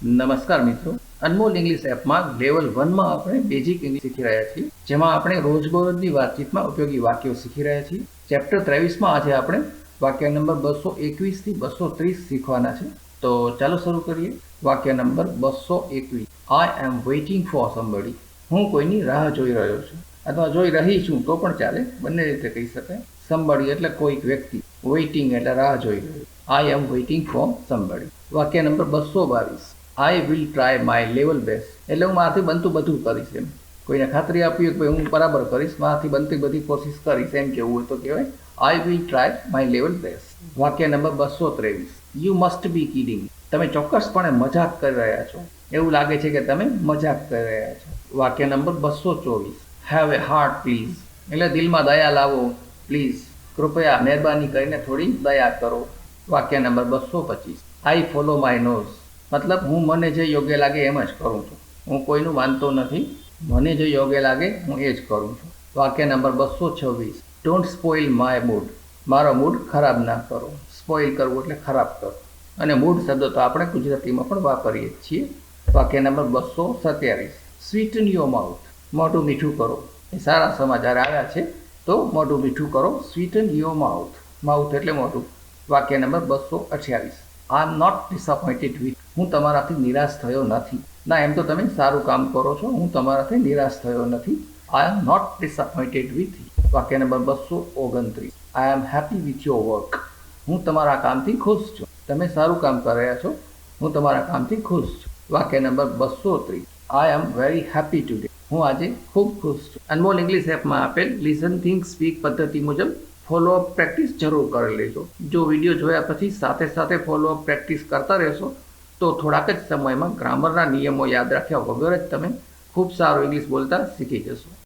નમસ્કાર મિત્રો, અનમોલ ઇંગ્લિશ એપમાં લેવલ 1માં આપણે બેઝિક ઇંગ્લિશ શીખી રહ્યા છીએ, જેમાં આપણે રોજબરોજની વાતચીતમાં ઉપયોગી વાક્યો શીખી રહ્યા છીએ. ચેપ્ટર 23માં આજે આપણે વાક્ય નંબર 221 થી 230 શીખવાના છે. તો ચાલો શરૂ કરીએ. વાક્ય number 221. I am waiting for somebody. હું કોઈની રાહ જોઈ રહ્યો છું, અથવા જોઈ રહી છું તો પણ ચાલે, બંને રીતે કહી શકાય. સમબડી એટલે કોઈક વ્યક્તિ, વેઇટિંગ એટલે રાહ જોઈ રહ્યો. આઈ એમ વેઇટિંગ ફોર સમબડી. વાક્ય number 222. I will try my level best. એટલે હું મારાથી બનતું બધું કરીશ. એમ કોઈને ખાતરી આપી કે ભાઈ હું બરાબર કરીશ, મારાથી બનતી બધી કોશિશ કરીશ, એમ કેવું હોય તો કહેવાય I will try my level best. વાક્ય નંબર 223. You must be kidding. તમે ચોક્કસપણે મજાક કરી રહ્યા છો, એવું લાગે છે કે તમે મજાક કરી રહ્યા છો. વાક્ય number 224. Have a heart please. એટલે દિલમાં દયા લાવો, પ્લીઝ, કૃપયા મહેરબાની કરીને થોડી દયા કરો. વાક્ય number 225. I follow my nose. મતલબ હું મને જે યોગ્ય લાગે એમ જ કરું છું, હું કોઈનું માનતો નથી, મને જે યોગ્ય લાગે હું એ જ કરું છું. વાક્ય number 226. Don't spoil my mood. મારો મૂડ ખરાબ ના કરો. સ્પોઇલ કરવું એટલે ખરાબ કરવું, અને મૂડ શબ્દ તો આપણે ગુજરાતીમાં પણ વાપરીએ જ છીએ. વાક્ય નંબર 227. સ્વીટન your mouth. મોઢું મીઠું કરો. એ સારા સમાચાર આવ્યા છે, તો મોઢું મીઠું કરો. સ્વીટન યોર માઉથ. માઉથ એટલે મોઢું. વાક્ય number 228. I am not disappointed with. હું તમારાથી નિરાશ થયો નથી. ના, એમ તો તમે સારું કામ કરો છો, હું તમારાથી નિરાશ થયો નથી. આઈ એમ નોટ ડિસઅપોઇન્ટેડ વિથ. વાક્ય number 229. I am happy with your work. હું તમારા કામથી ખુશ છું. તમે સારું કામ કરી રહ્યા છો, હું તમારા કામથી ખુશ છું. વાક્ય number 230. I am very happy today. હું આજે ખૂબ ખુશ છું. અનમોલ ઇંગ્લિશ એપમાં આપેલ લિસન થિંક સ્પીક પદ્ધતિ મુજબ ફોલોઅપ પ્રેક્ટિસ જરૂર કરી લેજો. જો વિડીયો જોયા પછી સાથે સાથે ફોલોઅપ પ્રેક્ટિસ કરતા રહેશો તો થોડાક જ સમયમાં ગ્રામરના નિયમો યાદ રાખ્યા વગર જ તમે ખૂબ સારું ઇંગ્લિશ બોલતા શીખી જશો.